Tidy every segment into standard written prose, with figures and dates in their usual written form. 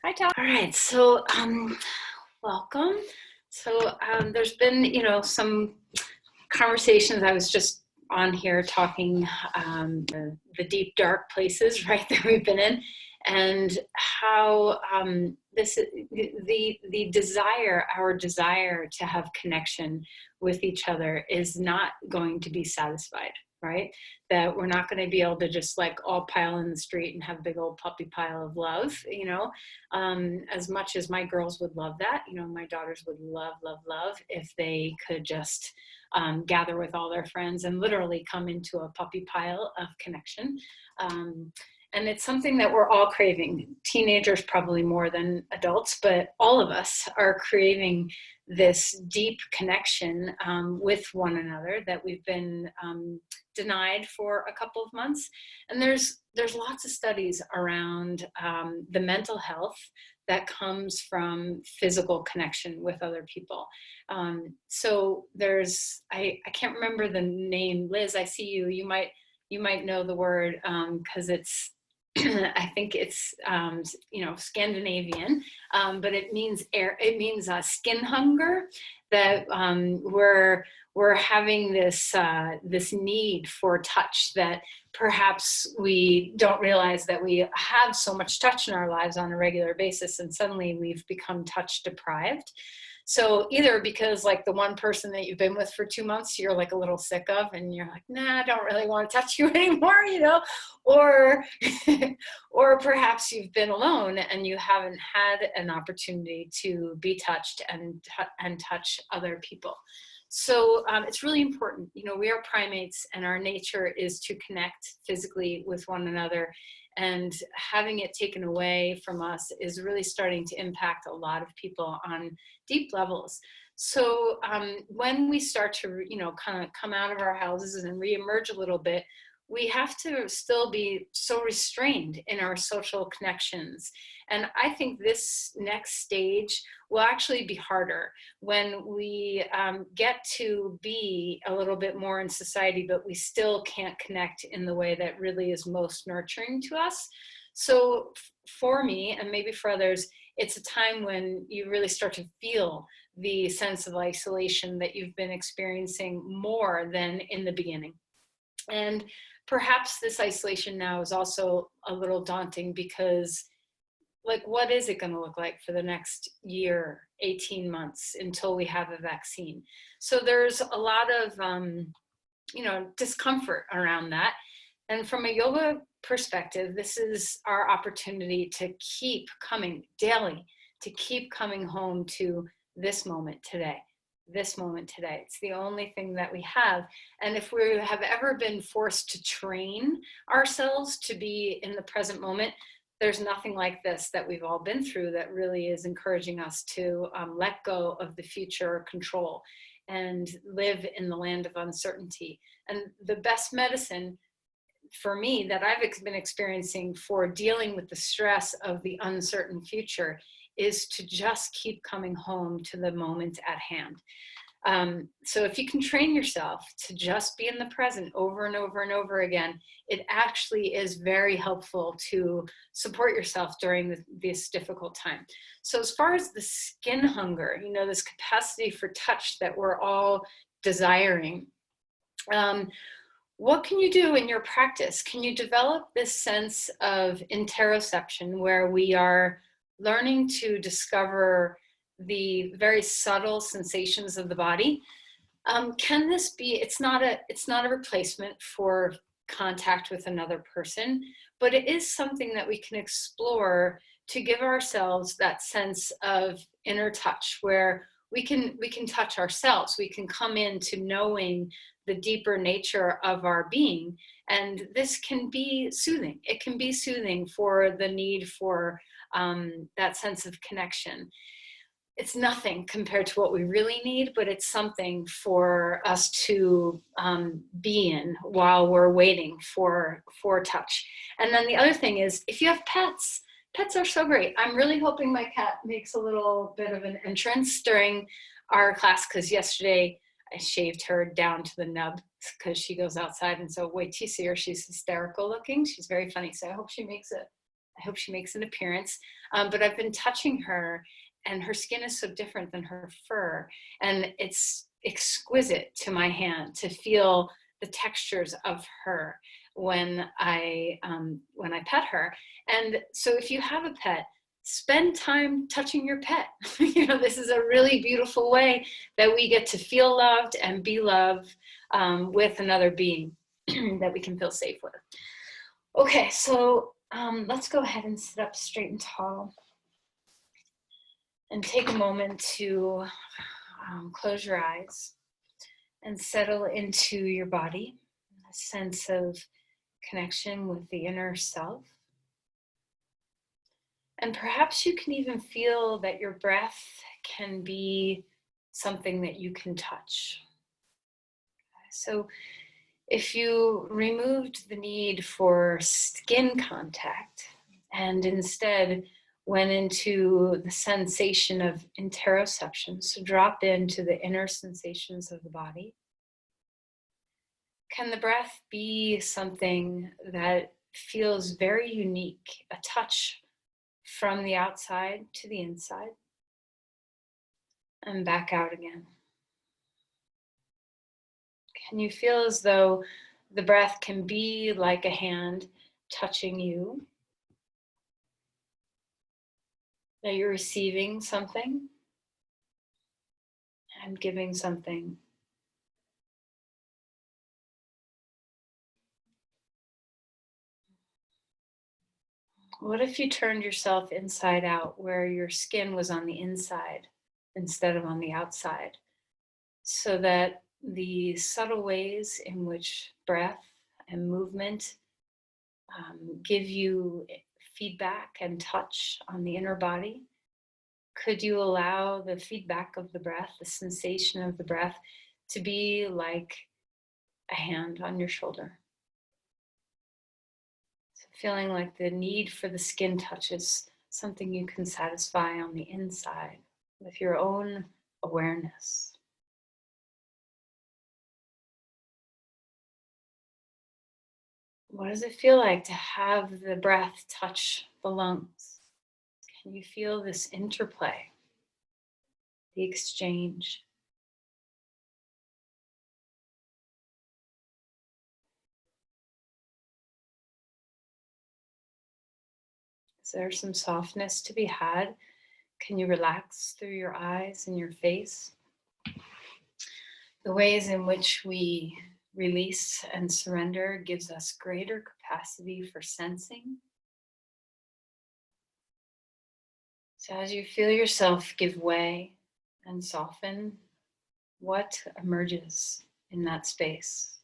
Hi, Tom. All right, so welcome. So there's been, some conversations. I was just on here talking the deep, dark places, right, that we've been in, and how the desire, our desire to have connection with each other is not going to be satisfied, right? That we're not going to be able to just like all pile in the street and have a big old puppy pile of love, as much as my girls would love that. My daughters would love, love, love if they could just gather with all their friends and literally come into a puppy pile of connection. And it's something that we're all craving. Teenagers probably more than adults, but all of us are craving this deep connection with one another that we've been denied for a couple of months. And there's lots of studies around the mental health that comes from physical connection with other people. So I can't remember the name. Liz, I see you. You might know the word because it's I think it's Scandinavian, but it means skin hunger. That we're having this need for touch that perhaps we don't realize that we have so much touch in our lives on a regular basis, and suddenly we've become touch deprived. So either because like the one person that you've been with for 2 months, you're like a little sick of, and you're like, nah, I don't really want to touch you anymore, or, or perhaps you've been alone and you haven't had an opportunity to be touched and touch other people. So it's really important. We are primates and our nature is to connect physically with one another. And having it taken away from us is really starting to impact a lot of people on deep levels. So when we start to, kind of come out of our houses and reemerge a little bit, we have to still be so restrained in our social connections. And I think this next stage will actually be harder when we get to be a little bit more in society, but we still can't connect in the way that really is most nurturing to us. So for me, and maybe for others, it's a time when you really start to feel the sense of isolation that you've been experiencing more than in the beginning. And perhaps this isolation now is also a little daunting because, like, what is it going to look like for the next year, 18 months until we have a vaccine? So there's a lot of, discomfort around that. And from a yoga perspective, this is our opportunity to keep coming daily, to keep coming home to this moment today. This moment today. It's the only thing that we have. And if we have ever been forced to train ourselves to be in the present moment, there's nothing like this that we've all been through that really is encouraging us to let go of the future control and live in the land of uncertainty. And the best medicine for me that I've been experiencing for dealing with the stress of the uncertain future is to just keep coming home to the moment at hand. So if you can train yourself to just be in the present over and over and over again, it actually is very helpful to support yourself during this difficult time. So as far as the skin hunger, this capacity for touch that we're all desiring, what can you do in your practice? Can you develop this sense of interoception where we are learning to discover the very subtle sensations of the body? Can this be, it's not a replacement for contact with another person, but it is something that we can explore to give ourselves that sense of inner touch where we can touch ourselves. We can come into knowing the deeper nature of our being. And this can be soothing. It can be soothing for the need for that sense of connection. It's nothing compared to what we really need, but it's something for us to be in while we're waiting for touch. And then the other thing is, if you have pets are so great. I'm really hoping my cat makes a little bit of an entrance during our class, because yesterday I shaved her down to the nub because she goes outside. And so wait till you see her, she's hysterical looking. She's very funny. So I hope she makes I hope she makes an appearance. But I've been touching her, and her skin is so different than her fur. And it's exquisite to my hand to feel the textures of her when I pet her. And so if you have a pet, spend time touching your pet. This is a really beautiful way that we get to feel loved and be loved with another being that we can feel safe with. Okay, so let's go ahead and sit up straight and tall and take a moment to close your eyes and settle into your body, a sense of connection with the inner self. And perhaps you can even feel that your breath can be something that you can touch. So if you removed the need for skin contact and instead went into the sensation of interoception, so drop into the inner sensations of the body, can the breath be something that feels very unique, a touch from the outside to the inside and back out again? Can you feel as though the breath can be like a hand touching you, that you're receiving something and giving something? What if you turned yourself inside out, where your skin was on the inside instead of on the outside, so that the subtle ways in which breath and movement give you feedback and touch on the inner body? Could you allow the feedback of the breath, the sensation of the breath, to be like a hand on your shoulder? So feeling like the need for the skin touch is something you can satisfy on the inside with your own awareness. What does it feel like to have the breath touch the lungs? Can you feel this interplay, the exchange? Is there some softness to be had? Can you relax through your eyes and your face? The ways in which we release and surrender gives us greater capacity for sensing. So as you feel yourself give way and soften, what emerges in that space?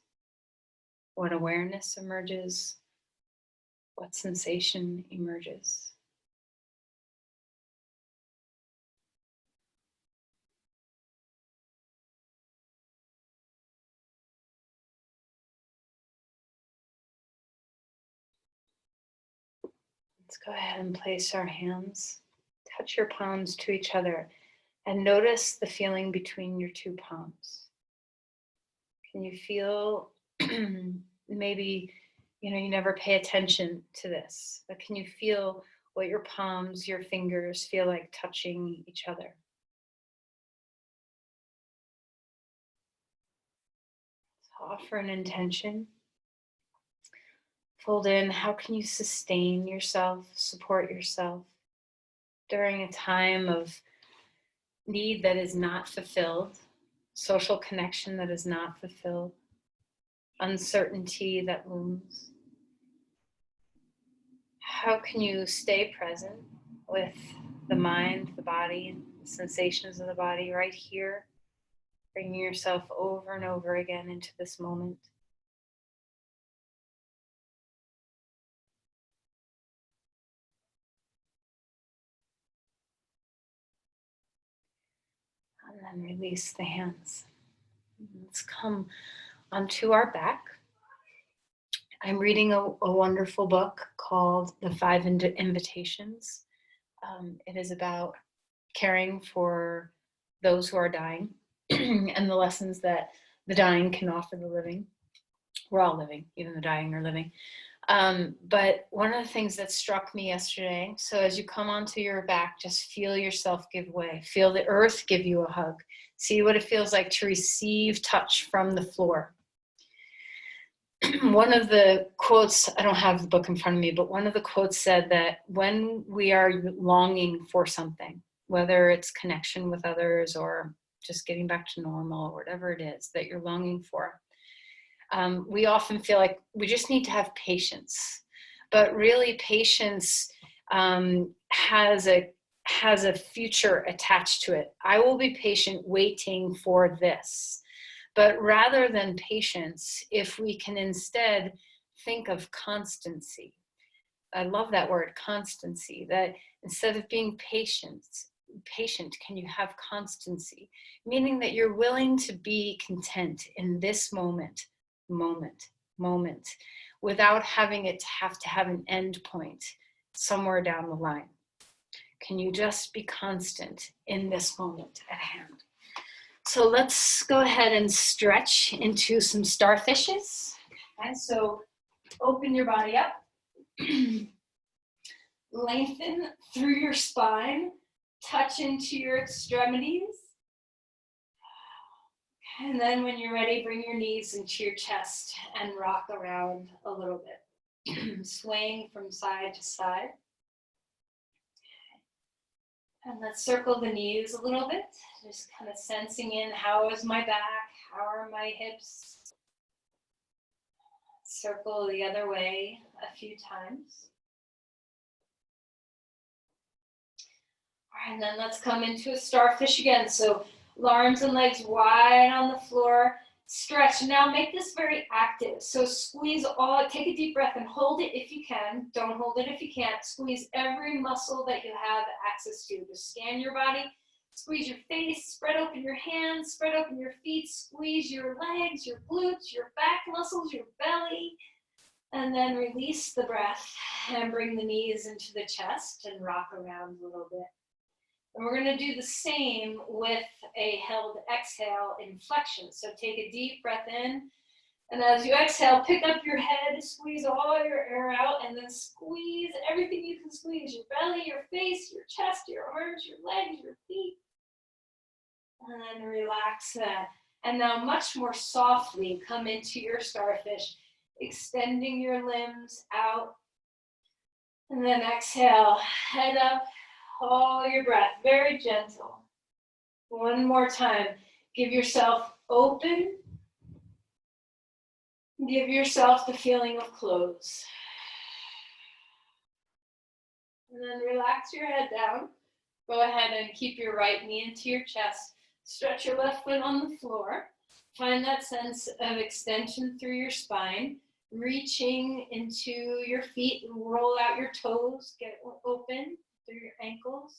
What awareness emerges? What sensation emerges? Let's go ahead and place our hands, touch your palms to each other, and notice the feeling between your two palms. Can you feel, maybe, you never pay attention to this, but can you feel what your palms, your fingers feel like touching each other? So offer an intention. Fold in, how can you sustain yourself, support yourself during a time of need that is not fulfilled, social connection that is not fulfilled, uncertainty that looms? How can you stay present with the mind, the body, the sensations of the body right here, bringing yourself over and over again into this moment? And then release the hands. Let's come onto our back. I'm reading a wonderful book called The Five Invitations. It is about caring for those who are dying and the lessons that the dying can offer the living. We're all living, even the dying are living. But one of the things that struck me yesterday, so as you come onto your back, just feel yourself give way. Feel the earth give you a hug. See what it feels like to receive touch from the floor. One of the quotes, I don't have the book in front of me, but one of the quotes said that when we are longing for something, whether it's connection with others or just getting back to normal, or whatever it is that you're longing for, we often feel like we just need to have patience. But really, patience has a future attached to it. I will be patient waiting for this. But rather than patience, if we can instead think of constancy. I love that word, constancy, that instead of being patient, can you have constancy? Meaning that you're willing to be content in this moment, without having it have to have an end point somewhere down the line. Can you just be constant in this moment at hand? So let's go ahead and stretch into some starfishes. Okay, so open your body up. Lengthen through your spine. Touch into your extremities. And then when you're ready, bring your knees into your chest and rock around a little bit. Swaying from side to side. And let's circle the knees a little bit, just kind of sensing in, how is my back? How are my hips? Circle the other way a few times. All right, and then let's come into a starfish again. So arms and legs wide on the floor. Stretch. Now make this very active. So squeeze take a deep breath and hold it if you can. Don't hold it if you can't. Squeeze every muscle that you have access to. Just scan your body. Squeeze your face, spread open your hands, spread open your feet, squeeze your legs, your glutes, your back muscles, your belly. And then release the breath and bring the knees into the chest and rock around a little bit. And we're going to do the same with a held exhale in flexion. So take a deep breath in. And as you exhale, pick up your head, squeeze all your air out, and then squeeze everything you can squeeze. Your belly, your face, your chest, your arms, your legs, your feet. And then relax that. And now much more softly come into your starfish, extending your limbs out. And then exhale, head up. Hold your breath, very gentle. One more time. Give yourself open. Give yourself the feeling of close. And then relax your head down. Go ahead and keep your right knee into your chest. Stretch your left foot on the floor. Find that sense of extension through your spine. Reaching into your feet, roll out your toes, get open through your ankles.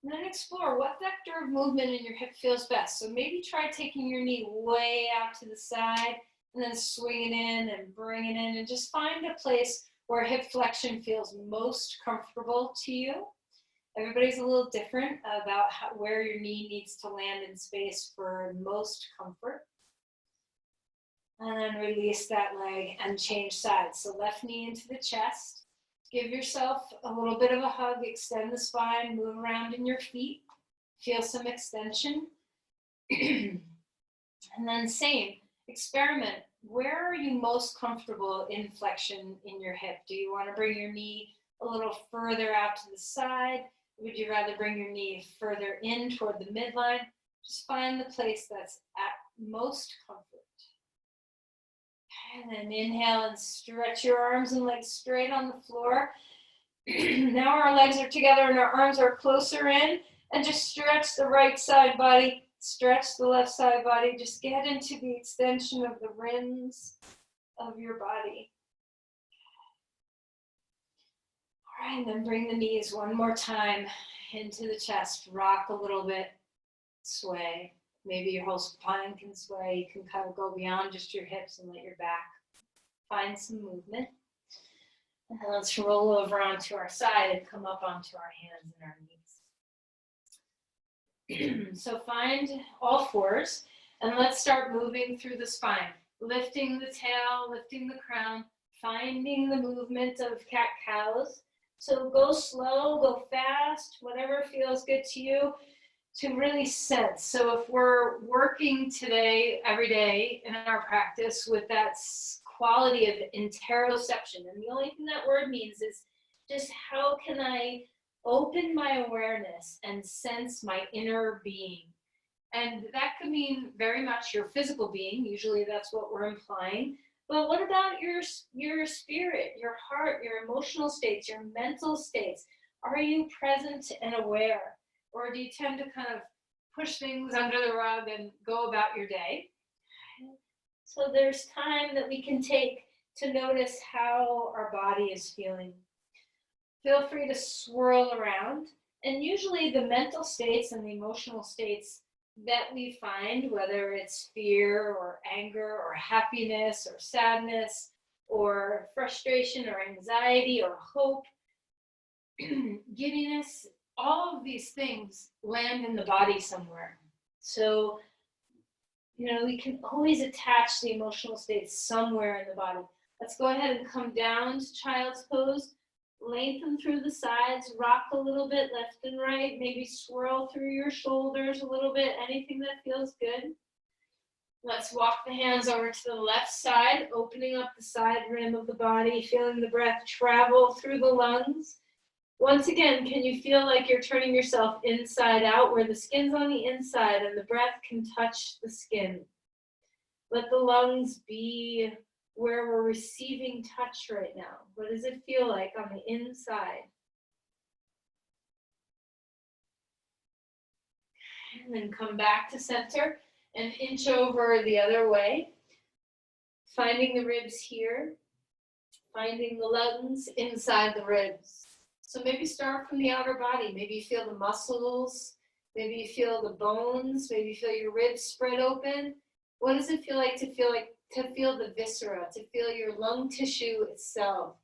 And then explore what vector of movement in your hip feels best. So maybe try taking your knee way out to the side and then swing it in and bring it in, and just find a place where hip flexion feels most comfortable to you. Everybody's a little different about where your knee needs to land in space for most comfort. And then release that leg and change sides. So left knee into the chest. Give yourself a little bit of a hug, extend the spine, move around in your feet, feel some extension. And then same, experiment. Where are you most comfortable in flexion in your hip? Do you want to bring your knee a little further out to the side? Would you rather bring your knee further in toward the midline? Just find the place that's at most comfort. And then inhale and stretch your arms and legs straight on the floor. Now our legs are together and our arms are closer in. And just stretch the right side body, stretch the left side body. Just get into the extension of the rims of your body. All right, and then bring the knees one more time into the chest. Rock a little bit, sway. Maybe your whole spine can sway. You can kind of go beyond just your hips and let your back find some movement. And then let's roll over onto our side and come up onto our hands and our knees. So find all fours and let's start moving through the spine. lifting the tail, lifting the crown, finding the movement of cat-cows. So go slow, go fast, whatever feels good to you, to really sense. So if we're working today, every day in our practice with that quality of interoception, and the only thing that word means is just how can I open my awareness and sense my inner being. And that could mean very much your physical being. Usually that's what we're implying. But what about your spirit, your heart, your emotional states, your mental states? Are you present and aware? Or do you tend to kind of push things under the rug and go about your day? So there's time that we can take to notice how our body is feeling. Feel free to swirl around. And usually the mental states and the emotional states that we find, whether it's fear or anger or happiness or sadness or frustration or anxiety or hope, giddiness, all of these things land in the body somewhere. So, we can always attach the emotional states somewhere in the body. Let's go ahead and come down to child's pose. Lengthen through the sides, rock a little bit left and right, maybe swirl through your shoulders a little bit, anything that feels good. Let's walk the hands over to the left side, opening up the side rim of the body, feeling the breath travel through the lungs. Once again, can you feel like you're turning yourself inside out, where the skin's on the inside and the breath can touch the skin? Let the lungs be where we're receiving touch right now. What does it feel like on the inside? And then come back to center and inch over the other way. Finding the ribs here. Finding the lungs inside the ribs. So maybe start from the outer body. Maybe you feel the muscles. Maybe you feel the bones. Maybe you feel your ribs spread open. What does it feel like to feel the viscera, to feel your lung tissue itself,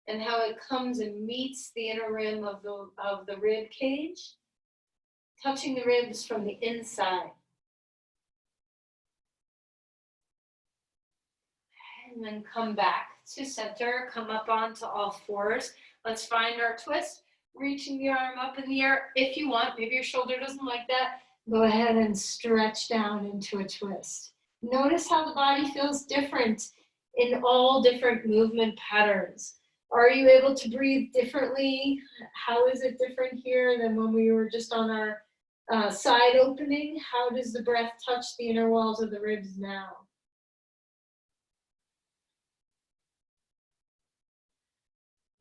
and how it comes and meets the inner rim of the rib cage, touching the ribs from the inside. And then come back to center, come up onto all fours. Let's find our twist, reaching the arm up in the air. If you want, maybe your shoulder doesn't like that, go ahead and stretch down into a twist. Notice how the body feels different in all different movement patterns. Are you able to breathe differently? How is it different here than when we were just on our side opening? How does the breath touch the inner walls of the ribs now?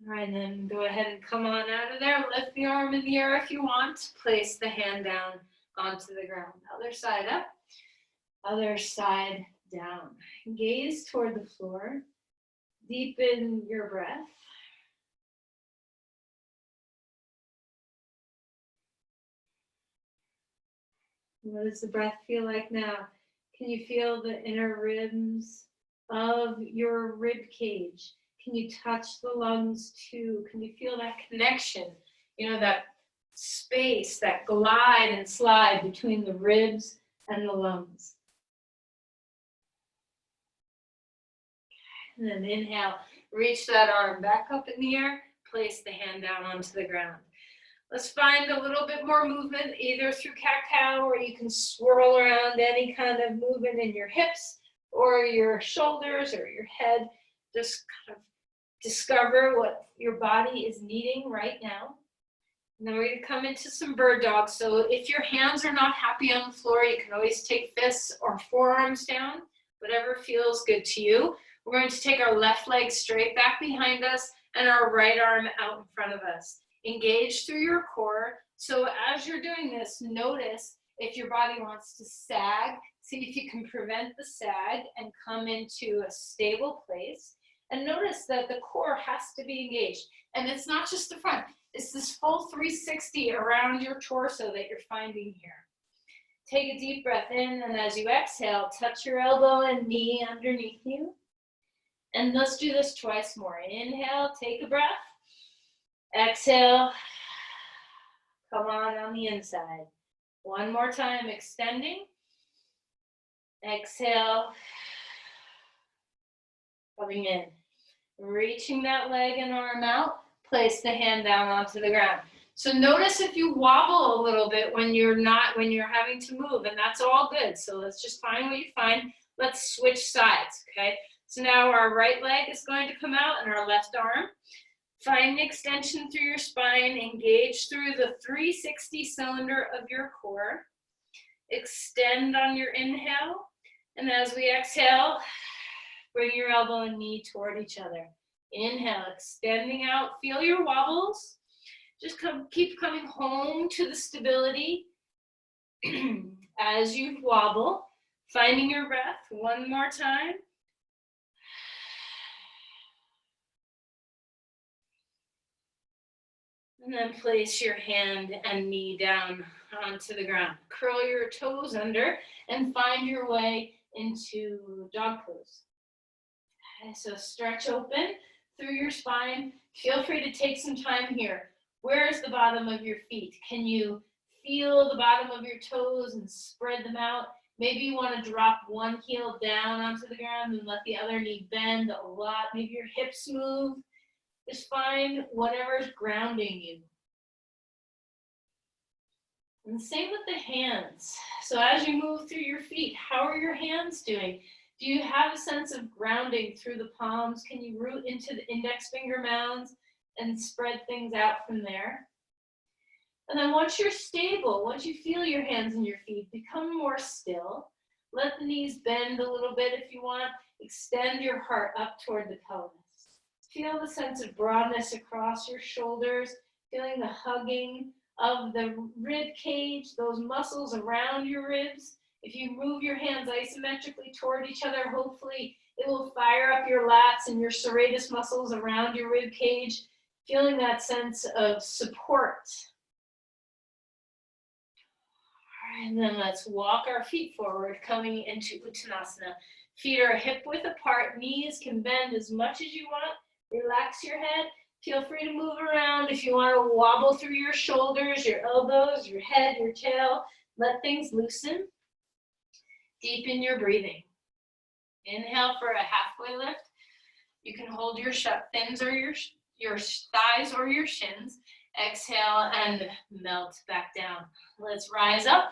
All right, then go ahead and come on out of there. Lift the arm in the air if you want. Place the hand down onto the ground. Other side up. Other side down. Gaze toward the floor. Deepen your breath. What does the breath feel like now? Can you feel the inner rims of your rib cage? Can you touch the lungs too? Can you feel that connection? That space, that glide and slide between the ribs and the lungs. And then inhale, reach that arm back up in the air, place the hand down onto the ground. Let's find a little bit more movement, either through cat-cow, or you can swirl around any kind of movement in your hips or your shoulders or your head. Just kind of discover what your body is needing right now. And then we're going to come into some bird dog. So if your hands are not happy on the floor, you can always take fists or forearms down, whatever feels good to you. We're going to take our left leg straight back behind us and our right arm out in front of us. Engage through your core. So as you're doing this, notice if your body wants to sag. See if you can prevent the sag and come into a stable place. And notice that the core has to be engaged. And it's not just the front. It's this full 360 around your torso that you're finding here. Take a deep breath in, and as you exhale, touch your elbow and knee underneath you. And let's do this twice more. Inhale, take a breath. Exhale, come on the inside. One more time, extending. Exhale, Coming in, reaching that leg and arm out, place the hand down onto the ground. So notice if you wobble a little bit when you're having to move, and that's all good. So let's just find what you find. Let's switch sides, okay? So now our right leg is going to come out and our left arm. Find the extension through your spine, engage through the 360 cylinder of your core. Extend on your inhale, and as we exhale, bring your elbow and knee toward each other. Inhale, extending out, feel your wobbles. Just keep coming home to the stability as you wobble, finding your breath one more time. And then place your hand and knee down onto the ground. Curl your toes under and find your way into dog pose. Okay, so stretch open through your spine. Feel free to take some time here. Where's the bottom of your feet? Can you feel the bottom of your toes and spread them out? Maybe you want to drop one heel down onto the ground and let the other knee bend a lot. Maybe your hips move. Just find whatever's grounding you. And the same with the hands. So as you move through your feet, how are your hands doing? Do you have a sense of grounding through the palms? Can you root into the index finger mounds and spread things out from there? And then once you're stable, once you feel your hands and your feet, become more still. Let the knees bend a little bit if you want. Extend your heart up toward the pelvis. Feel the sense of broadness across your shoulders, feeling the hugging of the rib cage, those muscles around your ribs. If you move your hands isometrically toward each other, hopefully it will fire up your lats and your serratus muscles around your rib cage, feeling that sense of support. All right, and then let's walk our feet forward, coming into Uttanasana. Feet are hip width apart, knees can bend as much as you want. Relax your head. Feel free to move around if you want to wobble through your shoulders, your elbows, your head, your tail. Let things loosen. Deepen your breathing. Inhale for a halfway lift. You can hold your shut fins or your thighs or your shins. Exhale and melt back down. Let's rise up,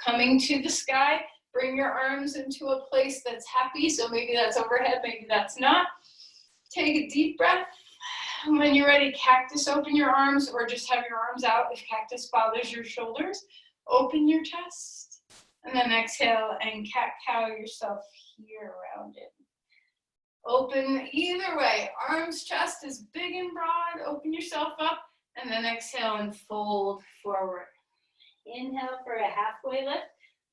coming to the sky. Bring your arms into a place that's happy. So maybe that's overhead, maybe that's not. Take a deep breath. When you're ready, cactus, open your arms, or just have your arms out if cactus bothers your shoulders. Open your chest, and then exhale and cat-cow yourself here around it. Open either way, arms, chest is big and broad. Open yourself up, and then exhale and fold forward. Inhale for a halfway lift.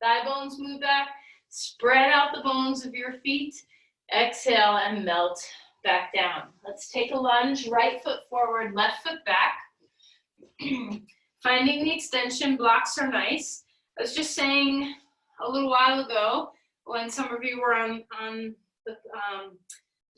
Thigh bones move back. Spread out the bones of your feet. Exhale and melt back down. Let's take a lunge, right foot forward, left foot back. Finding the extension blocks are nice. I was just saying a little while ago when some of you were on the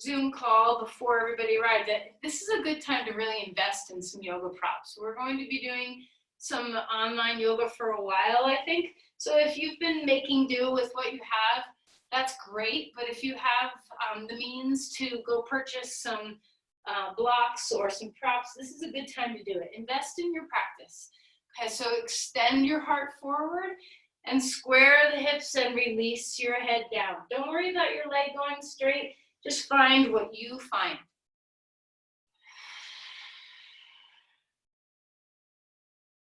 Zoom call before everybody arrived that this is a good time to really invest in some yoga props. We're going to be doing some online yoga for a while, I think. So if you've been making do with what you have, that's great, but if you have the means to go purchase some blocks or some props, this is a good time to do it. Invest in your practice. Okay, so extend your heart forward and square the hips and release your head down. Don't worry about your leg going straight. Just find what you find.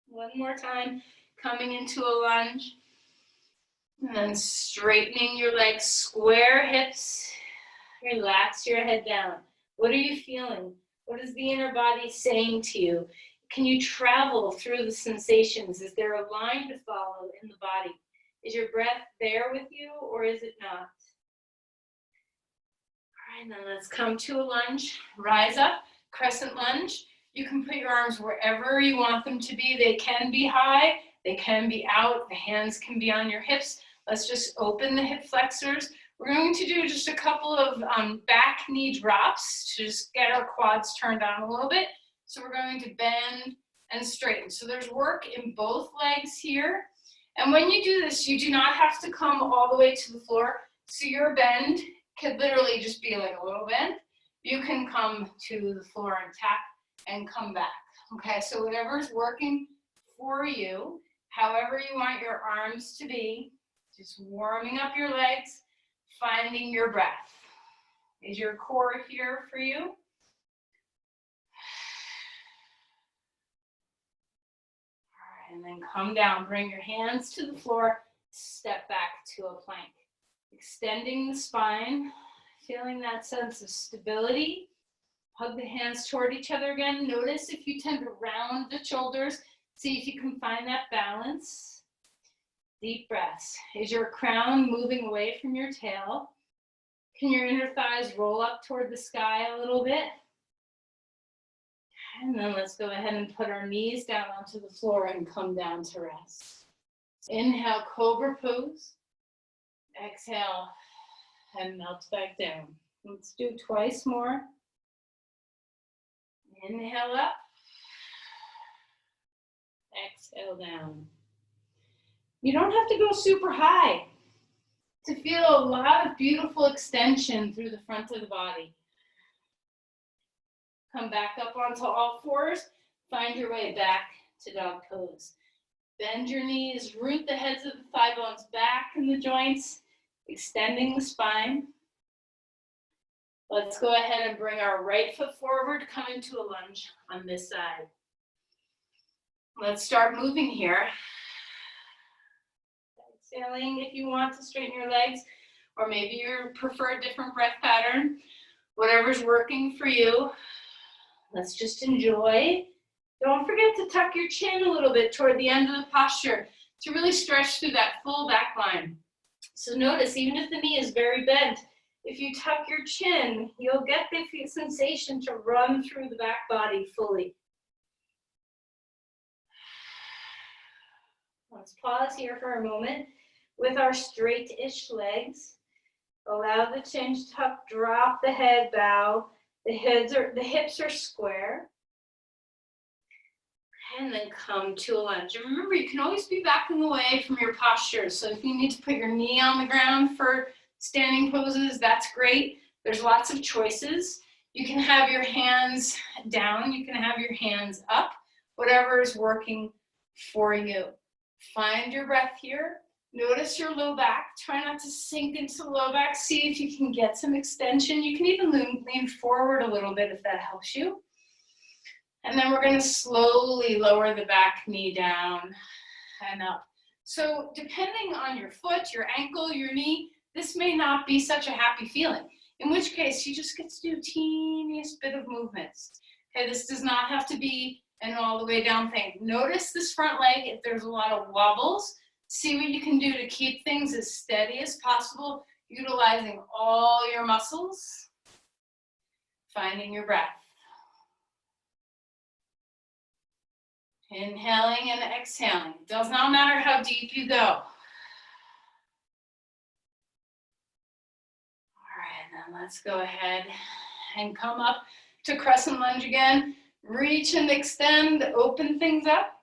One more time, coming into a lunge. And then straightening your legs, square hips, relax your head down. What are you feeling? What is the inner body saying to you? Can you travel through the sensations? Is there a line to follow in the body? Is your breath there with you or is it not? All right, now let's come to a lunge. Rise up, crescent lunge. You can put your arms wherever you want them to be. They can be high, they can be out, the hands can be on your hips. Let's just open the hip flexors. We're going to do just a couple of back knee drops to just get our quads turned on a little bit. So we're going to bend and straighten. So there's work in both legs here. And when you do this, you do not have to come all the way to the floor. So your bend could literally just be like a little bend. You can come to the floor and tap and come back. Okay, so whatever's working for you, however you want your arms to be, just warming up your legs, finding your breath. Is your core here for you? All right, and then come down, bring your hands to the floor, step back to a plank. Extending the spine, feeling that sense of stability. Hug the hands toward each other again. Notice if you tend to round the shoulders. See if you can find that balance. Deep breaths. Is your crown moving away from your tail? Can your inner thighs roll up toward the sky a little bit? And then let's go ahead and put our knees down onto the floor and come down to rest. Inhale, cobra pose. Exhale, and melt back down. Let's do twice more. Inhale up. Exhale down. You don't have to go super high to feel a lot of beautiful extension through the front of the body. Come back up onto all fours. Find your way back to dog pose. Bend your knees, root the heads of the thigh bones back in the joints, extending the spine. Let's go ahead and bring our right foot forward, come into a lunge on this side. Let's start moving here. Exhaling if you want to straighten your legs, or maybe you prefer a different breath pattern. Whatever's working for you. Let's just enjoy. Don't forget to tuck your chin a little bit toward the end of the posture to really stretch through that full back line. So notice, even if the knee is very bent, if you tuck your chin, you'll get the sensation to run through the back body fully. Let's pause here for a moment with our straight-ish legs. Allow the chin to tuck, drop the head, bow. The hips are square. And then come to a lunge. And remember, you can always be backing away from your posture. So if you need to put your knee on the ground for standing poses, that's great. There's lots of choices. You can have your hands down. You can have your hands up. Whatever is working for you. Find your breath here. Notice your low back. Try not to sink into the low back. See if you can get some extension. You can even lean forward a little bit if that helps you. And then we're going to slowly lower the back knee down and up. So depending on your foot, your ankle, your knee, this may not be such a happy feeling, in which case you just get to do teeniest bit of movements. Okay, this does not have to be an all the way down thing. Notice this front leg, if there's a lot of wobbles, see what you can do to keep things as steady as possible, utilizing all your muscles, finding your breath. Inhaling and exhaling. It does not matter how deep you go. All right, then let's go ahead and come up to Crescent Lunge again. Reach and extend, open things up.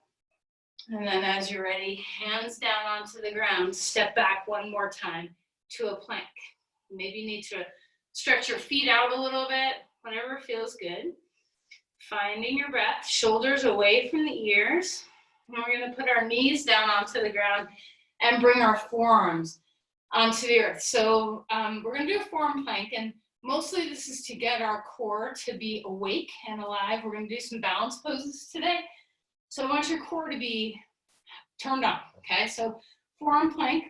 And then as you're ready, hands down onto the ground. Step back one more time to a plank. Maybe you need to stretch your feet out a little bit, whatever feels good. Finding your breath, shoulders away from the ears. And we're going to put our knees down onto the ground and bring our forearms onto the earth. So we're going to do a forearm plank, and mostly this is to get our core to be awake and alive. We're going to do some balance poses today. So I want your core to be turned on, okay? So forearm plank,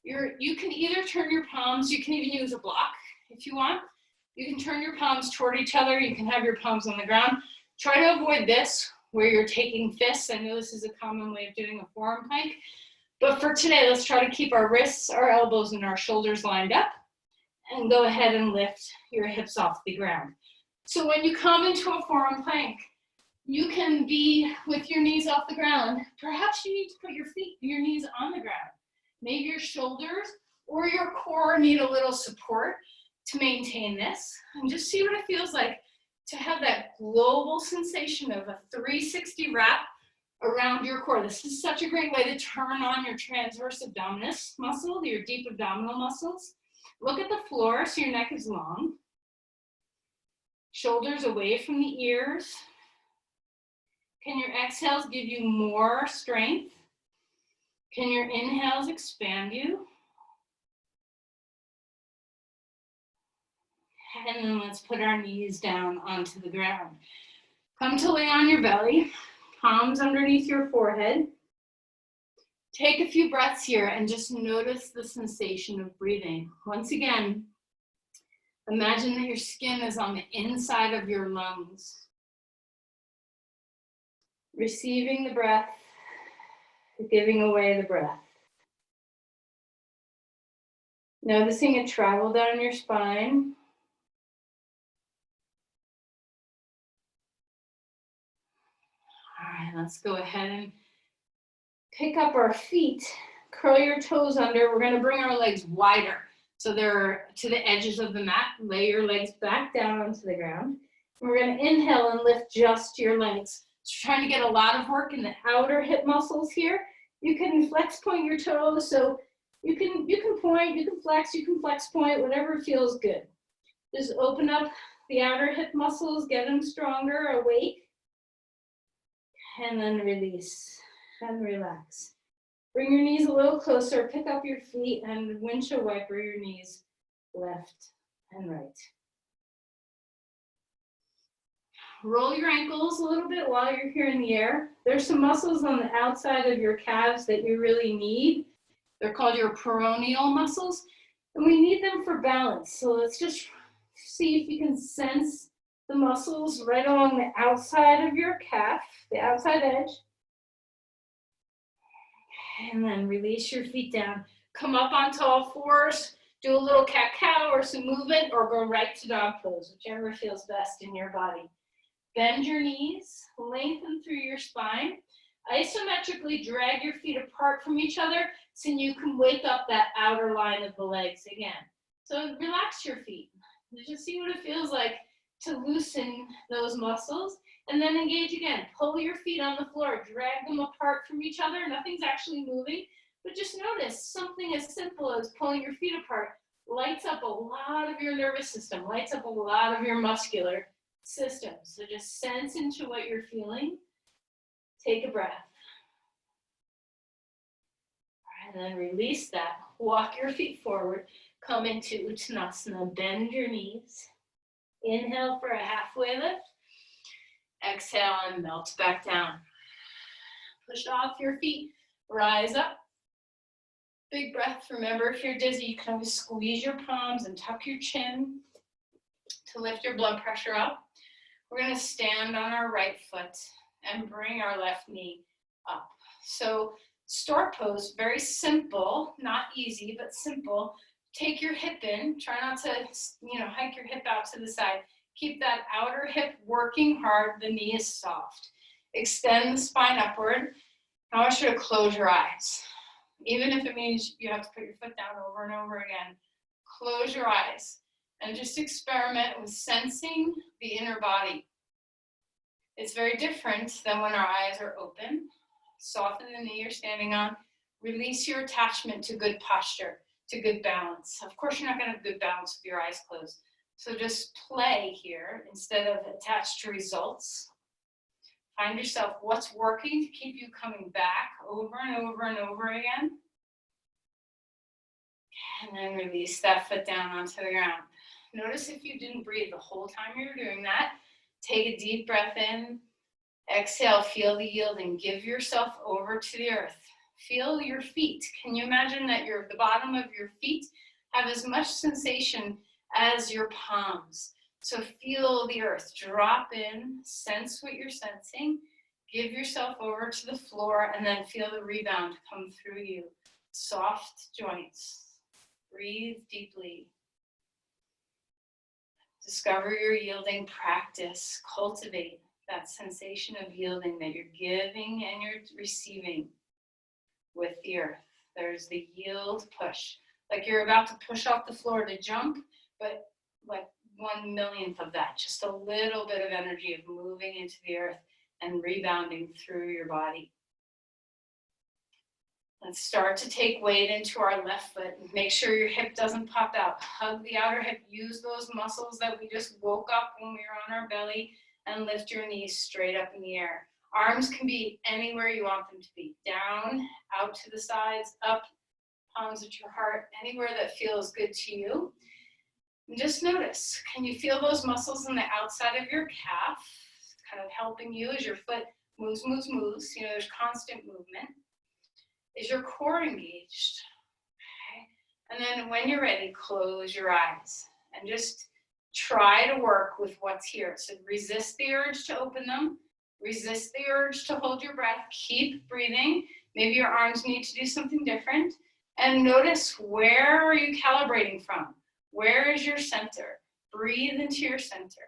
you can either turn your palms, you can even use a block if you want. You can turn your palms toward each other. You can have your palms on the ground. Try to avoid this, where you're taking fists. I know this is a common way of doing a forearm plank. But for today, let's try to keep our wrists, our elbows, and our shoulders lined up. And go ahead and lift your hips off the ground. So when you come into a forearm plank, you can be with your knees off the ground. Perhaps you need to put your knees on the ground. Maybe your shoulders or your core need a little support to maintain this. And just see what it feels like to have that global sensation of a 360 wrap around your core. This is such a great way to turn on your transverse abdominis muscle, your deep abdominal muscles. Look at the floor so your neck is long. Shoulders away from the ears. Can your exhales give you more strength? Can your inhales expand you? And then let's put our knees down onto the ground. Come to lay on your belly, palms underneath your forehead. Take a few breaths here and just notice the sensation of breathing. Once again, imagine that your skin is on the inside of your lungs. Receiving the breath, giving away the breath. Noticing it travel down your spine. All right, let's go ahead and pick up our feet. Curl your toes under. We're going to bring our legs wider. So they're to the edges of the mat. Lay your legs back down onto the ground. And we're going to inhale and lift just your legs. So trying to get a lot of work in the outer hip muscles here. You can flex point your toes. So you can point, you can flex point, whatever feels good. Just open up the outer hip muscles, get them stronger, awake. And then release and relax. Bring your knees a little closer, pick up your feet and windshield wiper your knees left and right. Roll your ankles a little bit while you're here in the air. There's some muscles on the outside of your calves that you really need. They're called your peroneal muscles, and we need them for balance. So let's just see if you can sense the muscles right along the outside of your calf, the outside edge. And then release your feet down. Come up onto all fours, do a little cat-cow or some movement, or go right to dog pose, whichever feels best in your body. Bend your knees, lengthen through your spine. Isometrically drag your feet apart from each other so you can wake up that outer line of the legs again. So relax your feet. Just see what it feels like to loosen those muscles, and then engage again. Pull your feet on the floor, drag them apart from each other. Nothing's actually moving, but just notice something as simple as pulling your feet apart lights up a lot of your nervous system, lights up a lot of your muscular system. So just sense into what you're feeling. Take a breath. All right, and then release that. Walk your feet forward. Come into Uttanasana. Bend your knees. Inhale for a halfway lift. Exhale and melt back down. Push off your feet. Rise up. Big breath. Remember, if you're dizzy, you can always squeeze your palms and tuck your chin to lift your blood pressure up. We're going to stand on our right foot and bring our left knee up. So stork pose, very simple, not easy, but simple. Take your hip in. Try not to, hike your hip out to the side. Keep that outer hip working hard. The knee is soft. Extend the spine upward. I want you to close your eyes. Even if it means you have to put your foot down over and over again, close your eyes and just experiment with sensing the inner body. It's very different than when our eyes are open. Soften the knee you're standing on. Release your attachment to good posture, to good balance. Of course, you're not going to have good balance with your eyes closed. So just play here instead of attached to results. Find yourself what's working to keep you coming back over and over and over again. And then release that foot down onto the ground. Notice if you didn't breathe the whole time you were doing that. Take a deep breath in. Exhale, feel the yielding. Give yourself over to the earth. Feel your feet. Can you imagine that the bottom of your feet have as much sensation as your palms? So feel the earth. Drop in, sense what you're sensing. Give yourself over to the floor and then feel the rebound come through you. Soft joints. Breathe deeply. Discover your yielding practice. Cultivate that sensation of yielding that you're giving and you're receiving with the earth. There's the yield push. Like you're about to push off the floor to jump, but like 1/1,000,000th of that. Just a little bit of energy of moving into the earth and rebounding through your body. Let's start to take weight into our left foot. Make sure your hip doesn't pop out. Hug the outer hip. Use those muscles that we just woke up when we were on our belly, and lift your knees straight up in the air. Arms can be anywhere you want them to be. Down, out to the sides, up, palms at your heart, anywhere that feels good to you. And just notice, can you feel those muscles on the outside of your calf kind of helping you as your foot moves, moves, moves? You know, there's constant movement. Is your core engaged? Okay. And then when you're ready, close your eyes and just try to work with what's here. So resist the urge to open them. Resist the urge to hold your breath. Keep breathing. Maybe your arms need to do something different. And notice, where are you calibrating from? Where is your center? Breathe into your center.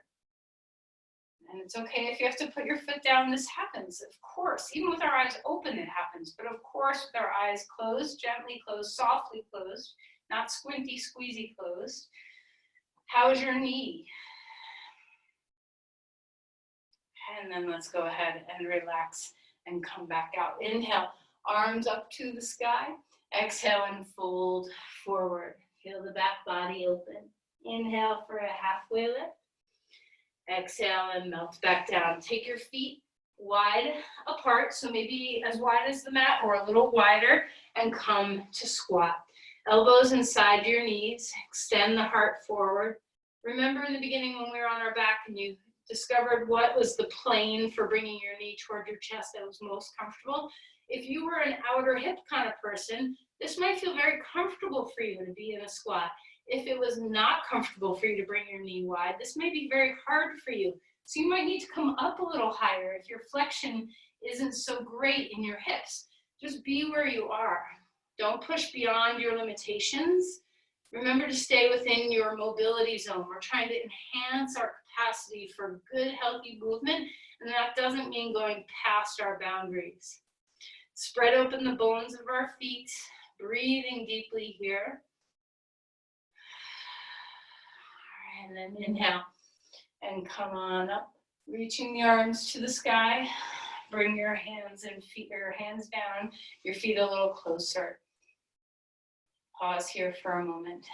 And it's okay if you have to put your foot down. This happens, of course. Even with our eyes open, it happens. But of course, with our eyes closed, gently closed, softly closed, not squinty, squeezy closed. How's your knee? And then let's go ahead and relax and come back out. Inhale, arms up to the sky. Exhale and fold forward. Feel the back body open. Inhale for a halfway lift. Exhale and melt back down. Take your feet wide apart, so maybe as wide as the mat or a little wider, and come to squat. Elbows inside your knees. Extend the heart forward. Remember in the beginning when we were on our back and you discovered what was the plane for bringing your knee toward your chest that was most comfortable? If you were an outer hip kind of person, this might feel very comfortable for you to be in a squat. If it was not comfortable for you to bring your knee wide, this may be very hard for you. So you might need to come up a little higher if your flexion isn't so great in your hips. Just be where you are. Don't push beyond your limitations. Remember to stay within your mobility zone. We're trying to enhance our capacity for good, healthy movement, and that doesn't mean going past our boundaries. Spread open the bones of our feet, breathing deeply here. And then inhale and come on up, reaching the arms to the sky. Bring your hands and feet, your hands down, your feet a little closer. Pause here for a moment.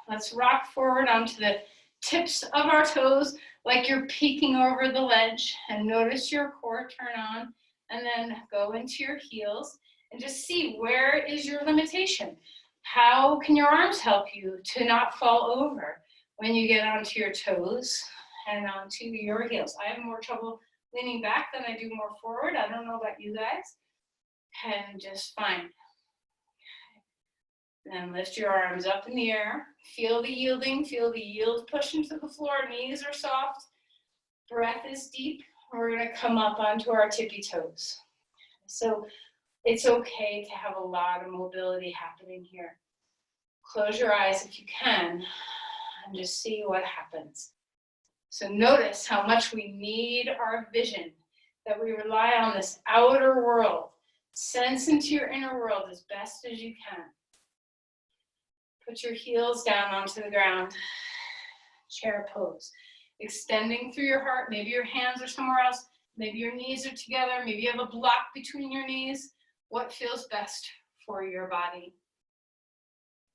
Let's rock forward onto the tips of our toes like you're peeking over the ledge, and notice your core turn on, and then go into your heels and just see, where is your limitation? How can your arms help you to not fall over when you get onto your toes and onto your heels? I have more trouble leaning back than I do more forward. I don't know about you guys. And just fine. Then lift your arms up in the air. Feel the yielding, feel the yield push into the floor. Knees are soft. Breath is deep. We're going to come up onto our tippy toes. So it's okay to have a lot of mobility happening here. Close your eyes if you can and just see what happens. So notice how much we need our vision, that we rely on this outer world. Sense into your inner world as best as you can. Put your heels down onto the ground. Chair pose. Extending through your heart. Maybe your hands are somewhere else. Maybe your knees are together. Maybe you have a block between your knees. What feels best for your body?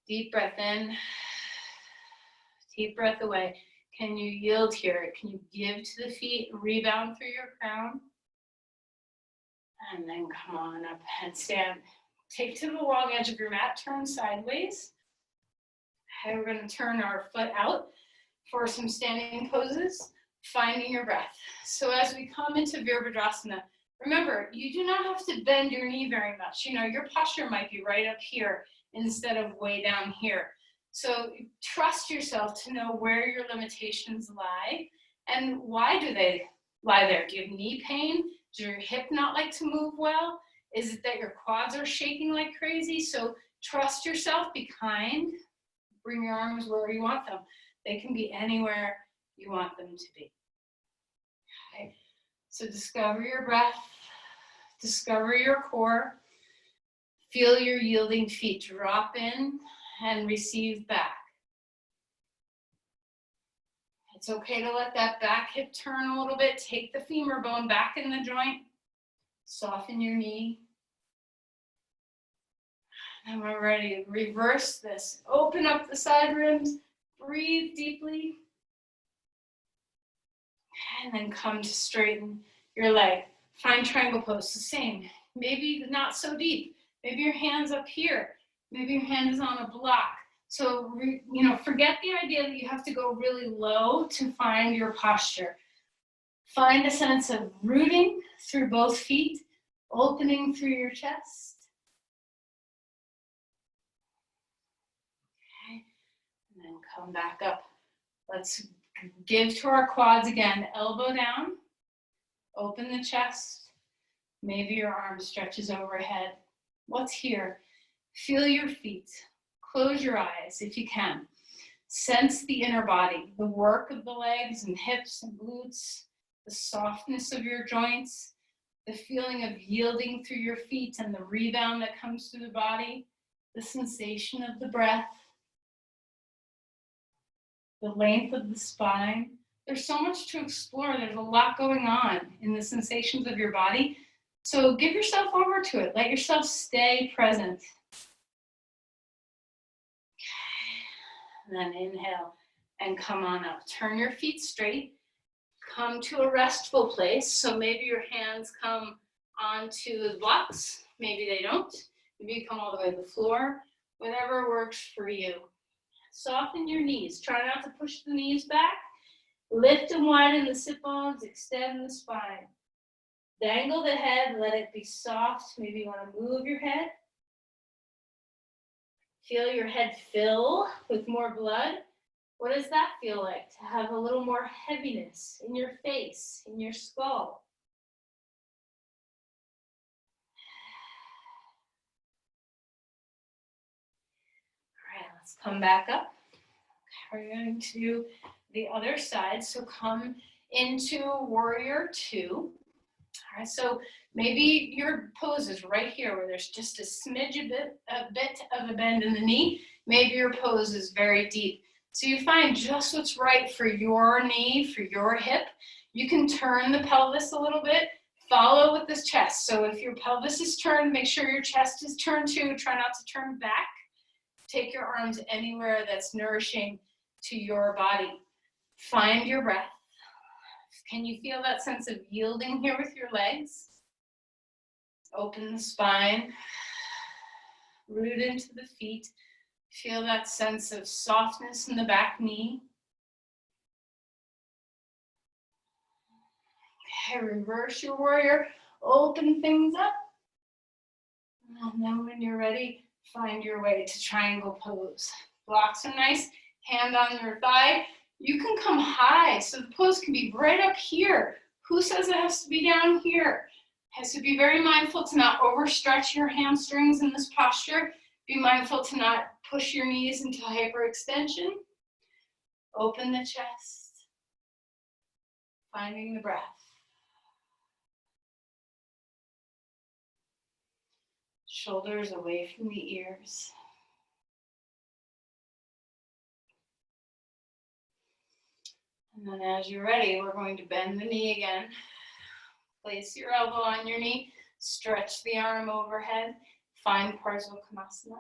Deep breath in. Deep breath away. Can you yield here? Can you give to the feet, rebound through your crown? And then come on up and stand. Take to the long edge of your mat, turn sideways. Okay, we're going to turn our foot out for some standing poses, finding your breath. So as we come into Virabhadrasana, remember, you do not have to bend your knee very much. You know, your posture might be right up here instead of way down here. So trust yourself to know where your limitations lie and why do they lie there. Do you have knee pain? Does your hip not like to move well? Is it that your quads are shaking like crazy? So trust yourself, be kind, bring your arms where you want them. They can be anywhere you want them to be. Okay. So discover your breath, discover your core, feel your yielding feet drop in and receive back. It's okay to let that back hip turn a little bit. Take the femur bone back in the joint. Soften your knee. And we're ready to reverse this. Open up the side ribs, breathe deeply, and then come to straighten your leg. Find triangle pose, the same. Maybe not so deep. Maybe your hand's up here. Maybe your hand is on a block. So, forget the idea that you have to go really low to find your posture. Find a sense of rooting through both feet, opening through your chest. Okay, and then come back up. Let's give to our quads again. Elbow down, open the chest. Maybe your arm stretches overhead. What's here? Feel your feet. Close your eyes if you can. Sense the inner body, the work of the legs and hips and glutes, the softness of your joints, the feeling of yielding through your feet and the rebound that comes through the body, the sensation of the breath, the length of the spine. There's so much to explore. There's a lot going on in the sensations of your body. So give yourself over to it. Let yourself stay present. And then inhale and come on up. Turn your feet straight. Come to a restful place. So maybe your hands come onto the blocks. Maybe they don't. Maybe you come all the way to the floor. Whatever works for you. Soften your knees. Try not to push the knees back. Lift and widen the sit bones. Extend the spine. Dangle the head. Let it be soft. Maybe you want to move your head. Feel your head fill with more blood. What does that feel like? To have a little more heaviness in your face, in your skull. All right, let's come back up. Okay, we're going to do the other side. So come into warrior two. All right, so maybe your pose is right here where there's just a smidge, a bit of a bend in the knee. Maybe your pose is very deep. So you find just what's right for your knee, for your hip. You can turn the pelvis a little bit, follow with this chest. So if your pelvis is turned, make sure your chest is turned too. Try not to turn back. Take your arms anywhere that's nourishing to your body. Find your breath. Can you feel that sense of yielding here with your legs? Open the spine, root into the feet. Feel that sense of softness in the back knee. Okay, reverse your warrior. Open things up. And then when you're ready, find your way to triangle pose. Blocks are nice. Hand on your thigh. You can come high, so the pose can be right up here. Who says it has to be down here? Has to be very mindful to not overstretch your hamstrings in this posture. Be mindful to not push your knees into hyperextension. Open the chest. Finding the breath. Shoulders away from the ears. And then as you're ready, we're going to bend the knee again. Place your elbow on your knee. Stretch the arm overhead. Find Virabhadrasana.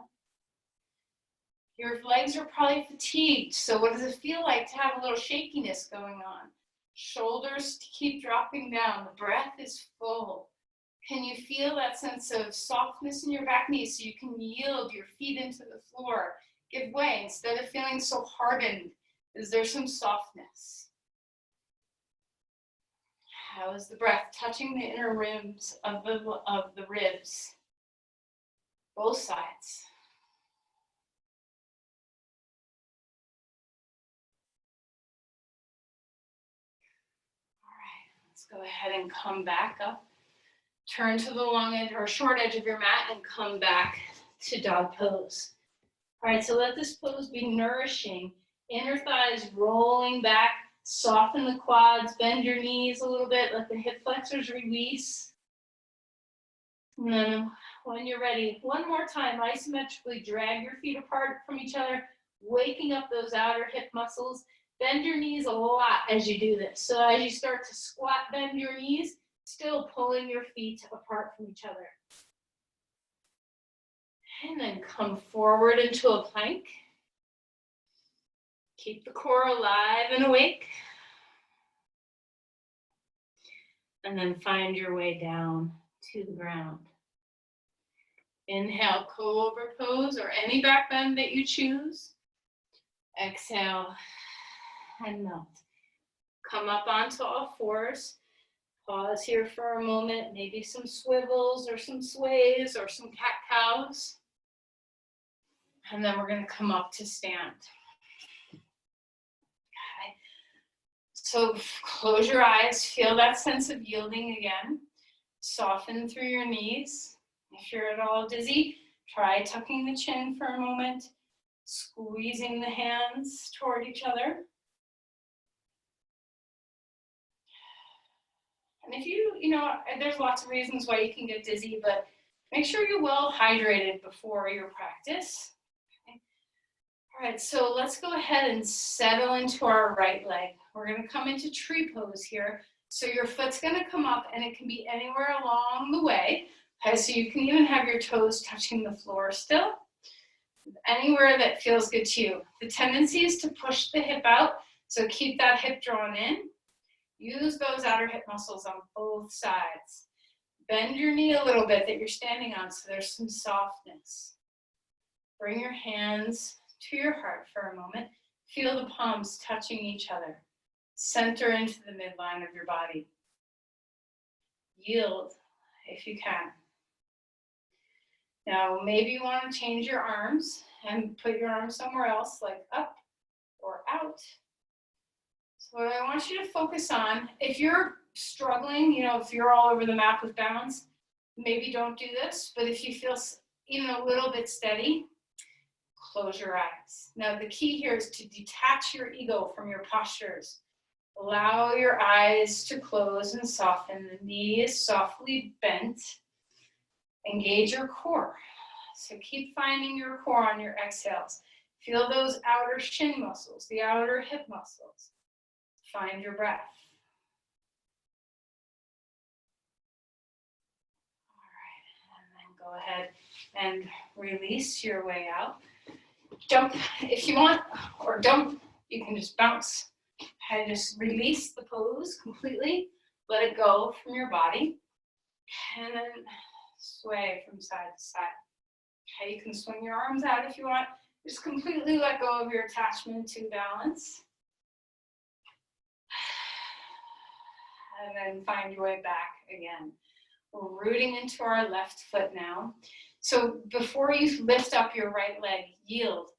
Your legs are probably fatigued. So what does it feel like to have a little shakiness going on? Shoulders to keep dropping down. The breath is full. Can you feel that sense of softness in your back knee so you can yield your feet into the floor? Give way. Instead of feeling so hardened, is there some softness? How is the breath touching the inner rims of the ribs? Both sides. All right, let's go ahead and come back up. Turn to the long edge or short edge of your mat and come back to dog pose. All right, so let this pose be nourishing. Inner thighs rolling back. Soften the quads, bend your knees a little bit, let the hip flexors release. And then when you're ready, one more time, isometrically drag your feet apart from each other, waking up those outer hip muscles. Bend your knees a lot as you do this. So as you start to squat, bend your knees, still pulling your feet apart from each other. And then come forward into a plank. Keep the core alive and awake. And then find your way down to the ground. Inhale, cobra pose or any back bend that you choose. Exhale and melt. Come up onto all fours. Pause here for a moment. Maybe some swivels or some sways or some cat-cows. And then we're going to come up to stand. Okay. So close your eyes. Feel that sense of yielding again. Soften through your knees. If you're at all dizzy, try tucking the chin for a moment. Squeezing the hands toward each other. And if you know, there's lots of reasons why you can get dizzy, but make sure you're well hydrated before your practice. Okay. All right, so let's go ahead and settle into our right leg. We're going to come into tree pose here. So your foot's going to come up, and it can be anywhere along the way. Okay, so you can even have your toes touching the floor still. Anywhere that feels good to you. The tendency is to push the hip out, so keep that hip drawn in. Use those outer hip muscles on both sides. Bend your knee a little bit that you're standing on so there's some softness. Bring your hands to your heart for a moment. Feel the palms touching each other. Center into the midline of your body. Yield if you can. Now, maybe you want to change your arms and put your arms somewhere else, like up or out. So what I want you to focus on, if you're struggling, if you're all over the map with balance, maybe don't do this, but if you feel even a little bit steady, close your eyes. Now, the key here is to detach your ego from your postures. Allow your eyes to close and soften, the knees softly bent. Engage your core. So keep finding your core on your exhales. Feel those outer shin muscles, the outer hip muscles. Find your breath. All right, and then go ahead and release your way out. Jump if you want, or don't. You can just bounce. And just release the pose completely. Let it go from your body. And then sway from side to side. Okay, you can swing your arms out if you want. Just completely let go of your attachment to balance. And then find your way back again. We're rooting into our left foot now. So before you lift up your right leg, yield.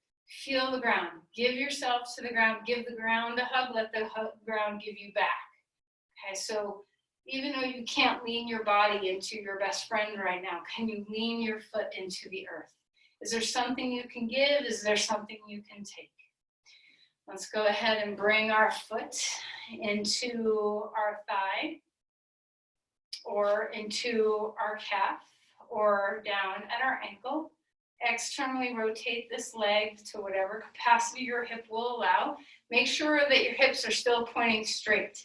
Feel the ground. Give yourself to the ground. Give the ground a hug. Let the ground give you back. Okay, so even though you can't lean your body into your best friend right now, can you lean your foot into the earth? Is there something you can give? Is there something you can take? Let's go ahead and bring our foot into our thigh or into our calf or down at our ankle. Externally rotate this leg to whatever capacity your hip will allow. Make sure that your hips are still pointing straight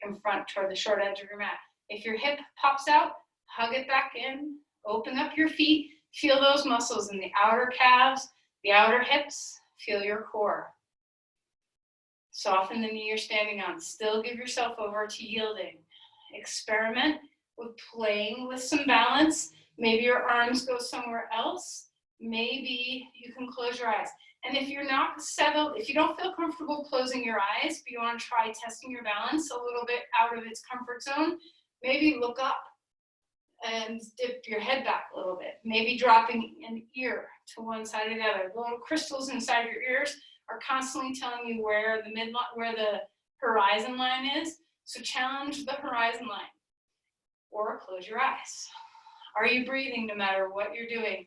in front toward the short edge of your mat. If your hip pops out, hug it back in, open up your feet, feel those muscles in the outer calves, the outer hips, feel your core. Soften the knee you're standing on. Still give yourself over to yielding. Experiment with playing with some balance. Maybe your arms go somewhere else. Maybe you can close your eyes. And if you're not settled, if you don't feel comfortable closing your eyes, but you want to try testing your balance a little bit out of its comfort zone, maybe look up and dip your head back a little bit. Maybe dropping an ear to one side or the other. The little crystals inside your ears are constantly telling you where the horizon line is. So challenge the horizon line or close your eyes. Are you breathing no matter what you're doing?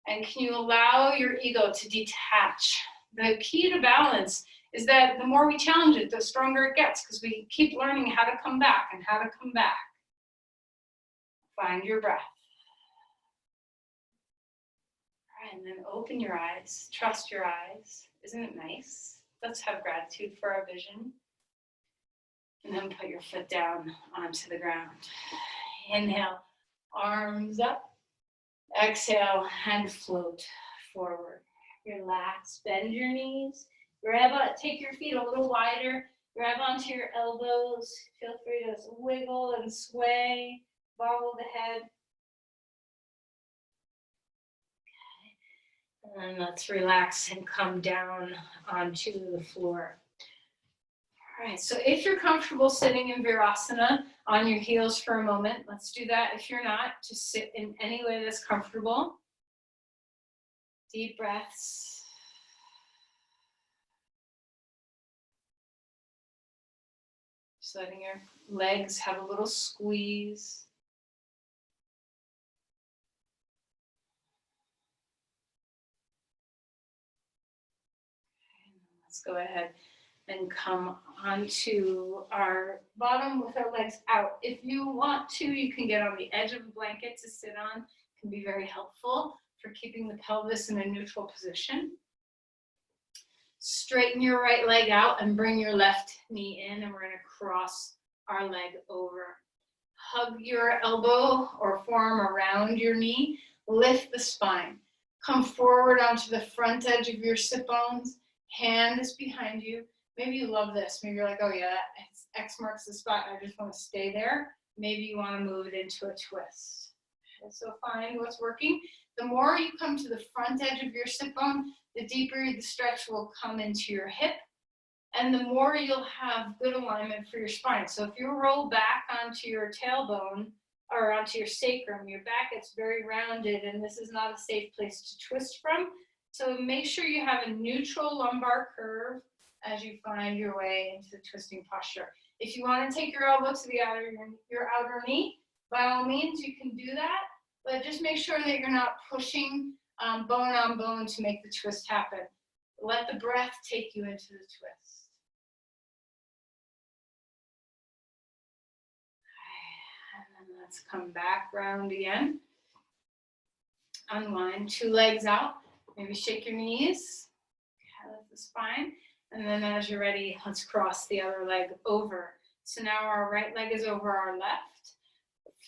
And can you allow your ego to detach? The key to balance is that the more we challenge it, the stronger it gets, because we keep learning how to come back and how to come back. Find your breath. All right, and then open your eyes. Trust your eyes. Isn't it nice? Let's have gratitude for our vision. And then put your foot down onto the ground. Inhale, arms up. Exhale and float forward. Relax, bend your knees. Take your feet a little wider. Grab onto your elbows. Feel free to wiggle and sway. Bobble the head. Okay. And let's relax and come down onto the floor. All right, so if you're comfortable sitting in Virabhadrasana on your heels for a moment, let's do that. If you're not, just sit in any way that's comfortable. Deep breaths. Just letting your legs have a little squeeze. Okay, let's go ahead and come onto our bottom with our legs out. If you want to, you can get on the edge of a blanket to sit on. It can be very helpful for keeping the pelvis in a neutral position. Straighten your right leg out and bring your left knee in, and we're going to cross our leg over. Hug your elbow or forearm around your knee. Lift the spine. Come forward onto the front edge of your sit bones. Hand is behind you. Maybe you love this. Maybe you're like, oh yeah, X marks the spot. I just want to stay there. Maybe you want to move it into a twist. Okay, so find what's working. The more you come to the front edge of your sit bone, the deeper the stretch will come into your hip, and the more you'll have good alignment for your spine. So if you roll back onto your tailbone or onto your sacrum, your back gets very rounded, and this is not a safe place to twist from. So make sure you have a neutral lumbar curve as you find your way into the twisting posture. If you want to take your elbow to your outer knee, by all means, you can do that, but just make sure that you're not pushing bone on bone to make the twist happen. Let the breath take you into the twist. Okay, and then let's come back round again. Unwind, 2 legs out. Maybe shake your knees, lift the spine, and then as you're ready, let's cross the other leg over. So now our right leg is over our left.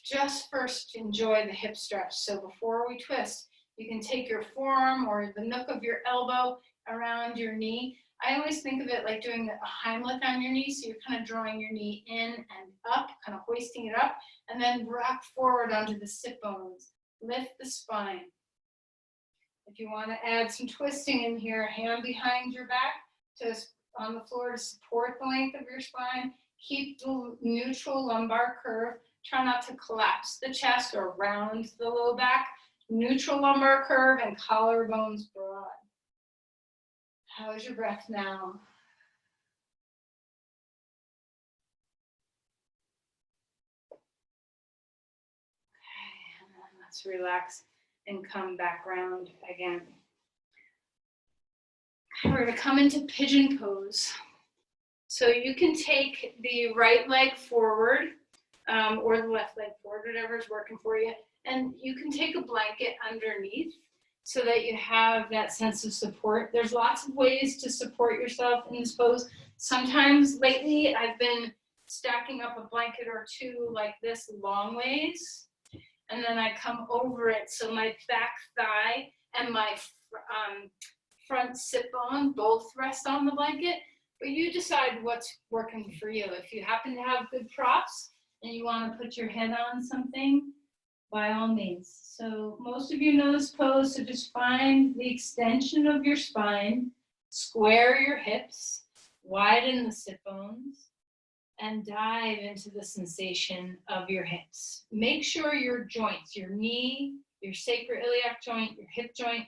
Just first enjoy the hip stretch. So before we twist, you can take your forearm or the nook of your elbow around your knee. I always think of it like doing a Heimlich on your knee. So you're kind of drawing your knee in and up, kind of hoisting it up, and then rock forward onto the sit bones. Lift the spine. If you want to add some twisting in here, hand behind your back on the floor to support the length of your spine. Keep the neutral lumbar curve. Try not to collapse the chest or round the low back. Neutral lumbar curve and collarbones broad. How is your breath now? Okay, and then let's relax and come back round again. We're going to come into pigeon pose. So you can take the right leg forward or the left leg forward, whatever is working for you. And you can take a blanket underneath so that you have that sense of support. There's lots of ways to support yourself in this pose. Sometimes lately I've been stacking up a blanket or two like this long ways. And then I come over it so my back thigh and my front sit bone both rest on the blanket. But you decide what's working for you. If you happen to have good props and you want to put your head on something, by all means. So most of you know this pose, so just find the extension of your spine, square your hips, widen the sit bones, and dive into the sensation of your hips. Make sure your joints, your knee, your sacroiliac joint, your hip joint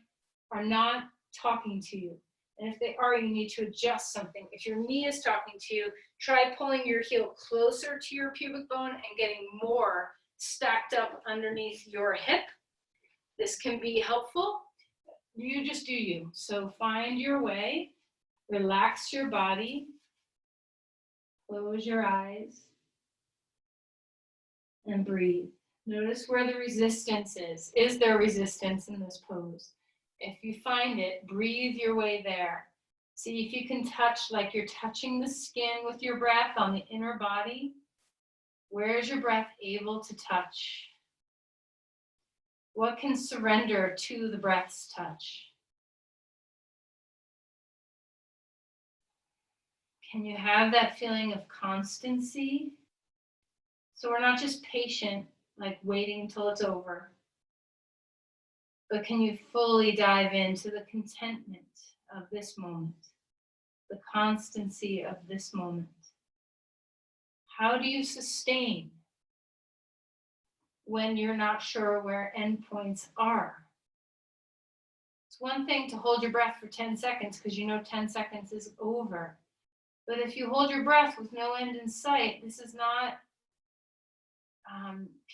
are not talking to you. And if they are, you need to adjust something. If your knee is talking to you, try pulling your heel closer to your pubic bone and getting more stacked up underneath your hip. This can be helpful. You just do you. So find your way, relax your body, close your eyes, and breathe. Notice where the resistance is. Is there resistance in this pose? If you find it, breathe your way there. See if you can touch like you're touching the skin with your breath on the inner body. Where is your breath able to touch? What can surrender to the breath's touch? Can you have that feeling of constancy? So we're not just patient, like waiting until it's over, but can you fully dive into the contentment of this moment, the constancy of this moment? How do you sustain when you're not sure where endpoints are? It's one thing to hold your breath for 10 seconds because you know 10 seconds is over. But if you hold your breath with no end in sight, this is not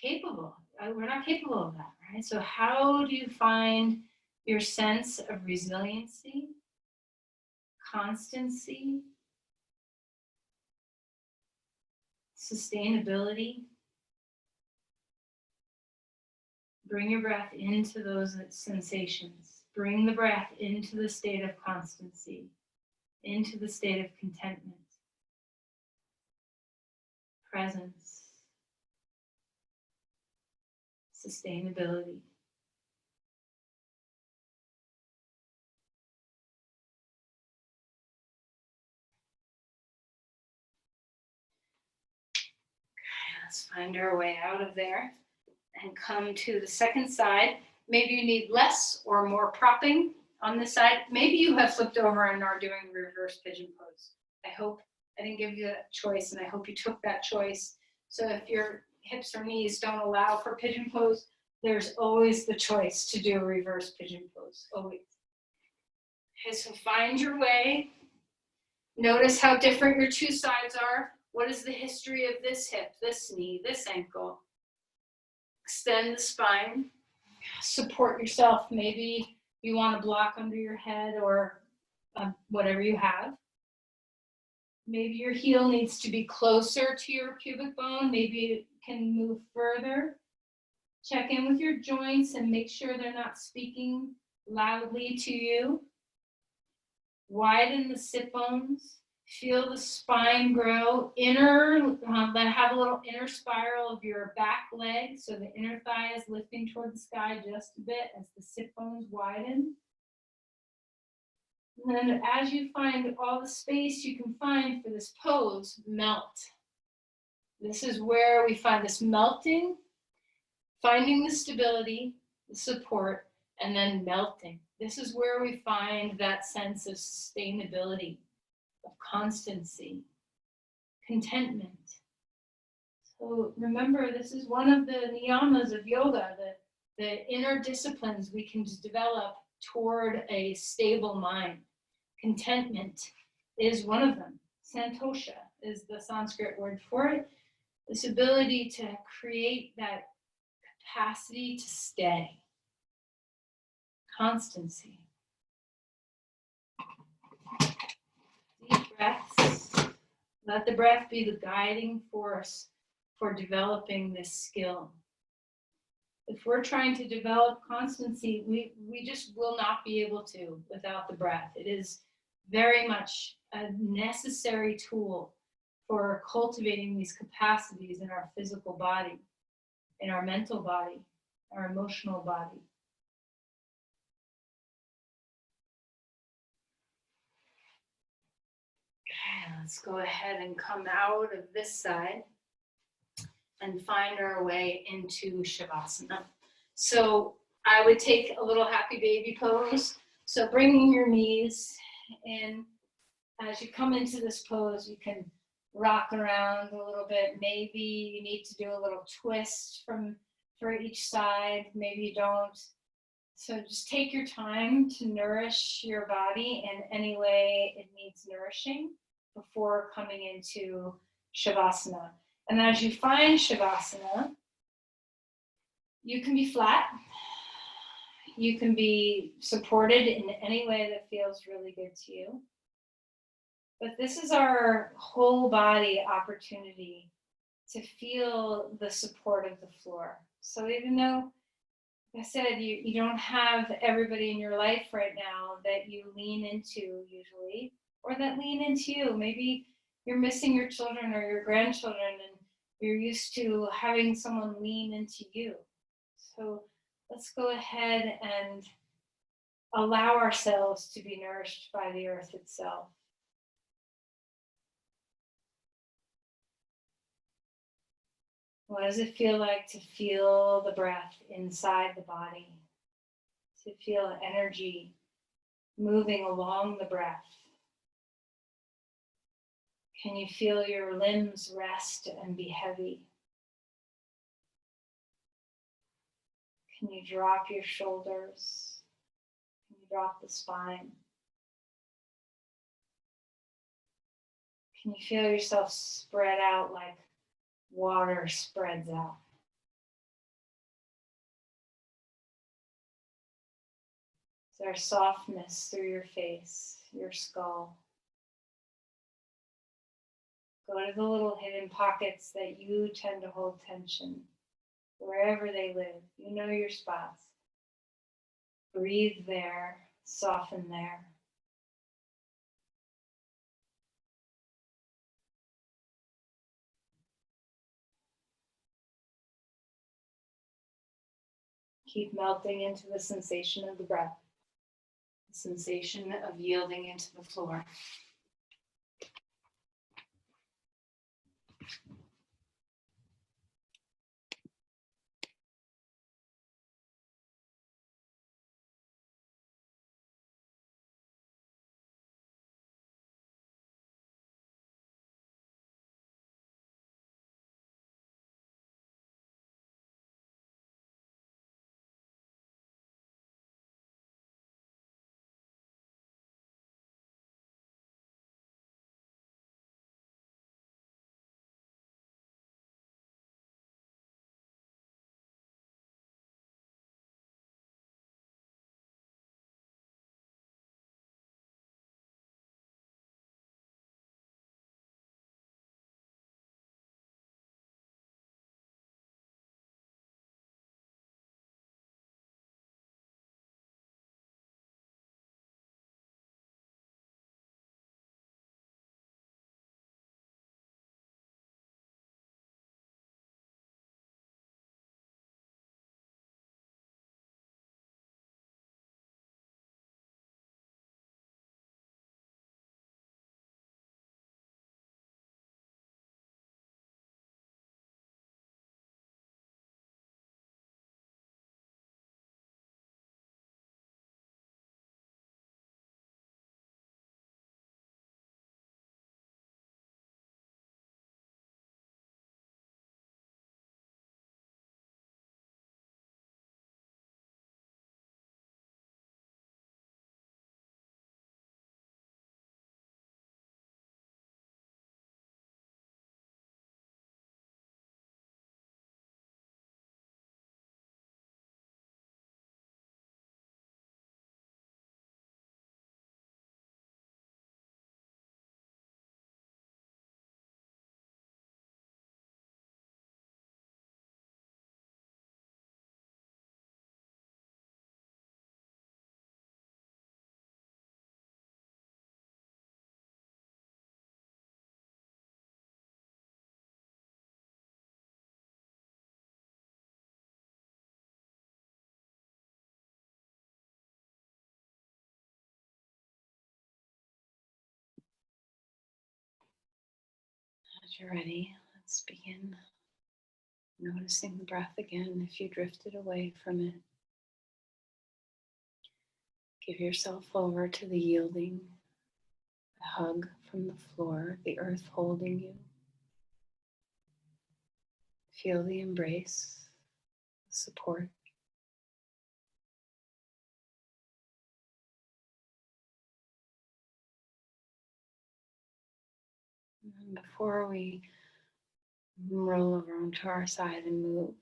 capable. We're not capable of that, right? So how do you find your sense of resiliency, constancy, sustainability? Bring your breath into those sensations. Bring the breath into the state of constancy, into the state of contentment, presence, sustainability. Let's find our way out of there and come to the second side. Maybe you need less or more propping on this side. Maybe you have flipped over and are doing reverse pigeon pose. I hope I didn't give you that choice, and I hope you took that choice. So if your hips or knees don't allow for pigeon pose, there's always the choice to do a reverse pigeon pose, always. Okay, so find your way. Notice how different your two sides are. What is the history of this hip, this knee, this ankle? Extend the spine. Support yourself. Maybe you want a block under your head or whatever you have. Maybe your heel needs to be closer to your pubic bone. Maybe it can move further. Check in with your joints and make sure they're not speaking loudly to you. Widen the sit bones. Feel the spine grow. Have a little inner spiral of your back leg, so the inner thigh is lifting toward the sky just a bit as the sit bones widen. And then as you find all the space you can find for this pose, melt. This is where we find this melting, finding the stability, the support, and then melting. This is where we find that sense of sustainability, of constancy, contentment. So remember, this is one of the niyamas of yoga, the inner disciplines we can develop toward a stable mind. Contentment is one of them. Santosha is the Sanskrit word for it. This ability to create that capacity to stay. Constancy. Deep breaths. Let the breath be the guiding force for developing this skill. If we're trying to develop constancy, we just will not be able to without the breath. It is very much a necessary tool for cultivating these capacities in our physical body, in our mental body, our emotional body. Okay, let's go ahead and come out of this side and find our way into Shavasana. So I would take a little happy baby pose. So bringing your knees in. As you come into this pose, you can rock around a little bit. Maybe you need to do a little twist for each side. Maybe you don't. So just take your time to nourish your body in any way it needs nourishing before coming into Shavasana. And as you find Shavasana, you can be flat. You can be supported in any way that feels really good to you. But this is our whole body opportunity to feel the support of the floor. So even though, like I said, you don't have everybody in your life right now that you lean into usually, or that lean into you. Maybe you're missing your children or your grandchildren and you're used to having someone lean into you. So let's go ahead and allow ourselves to be nourished by the earth itself. What does it feel like to feel the breath inside the body? To feel energy moving along the breath? Can you feel your limbs rest and be heavy? Can you drop your shoulders? Can you drop the spine? Can you feel yourself spread out like water spreads out? Is there softness through your face, your skull? Go to the little hidden pockets that you tend to hold tension, wherever they live. You know your spots. Breathe there, soften there. Keep melting into the sensation of the breath, the sensation of yielding into the floor. As you're ready, let's begin noticing the breath again if you drifted away from it. Give yourself over to the yielding, the hug from the floor, the earth holding you. Feel the embrace, the support. And before we roll over onto our side and move,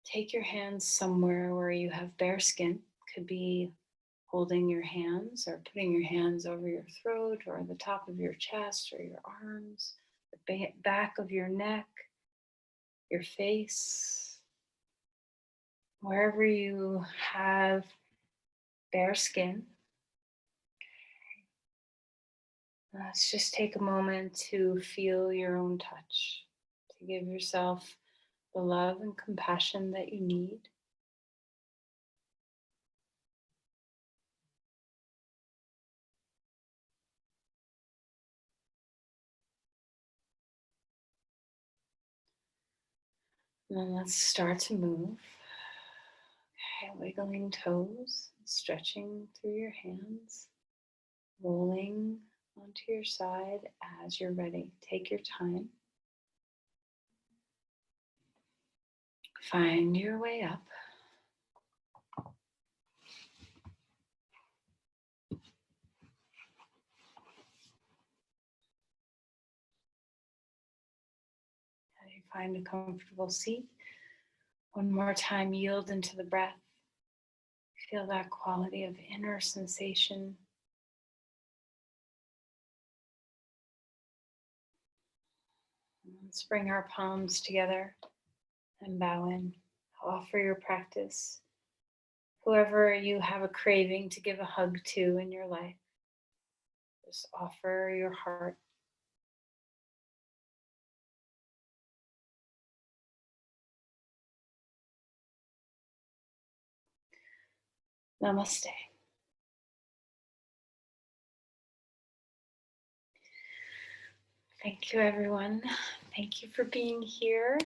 take your hands somewhere where you have bare skin. Could be holding your hands or putting your hands over your throat or the top of your chest or your arms, the back of your neck, your face, wherever you have bare skin. Let's just take a moment to feel your own touch, to give yourself the love and compassion that you need. And then let's start to move. Okay, wiggling toes, stretching through your hands, rolling onto your side as you're ready. Take your time. Find your way up. As you find a comfortable seat, one more time, yield into the breath. Feel that quality of inner sensation. Let's bring our palms together and bow in. Offer your practice. Whoever you have a craving to give a hug to in your life, just offer your heart. Namaste. Thank you, everyone. Thank you for being here.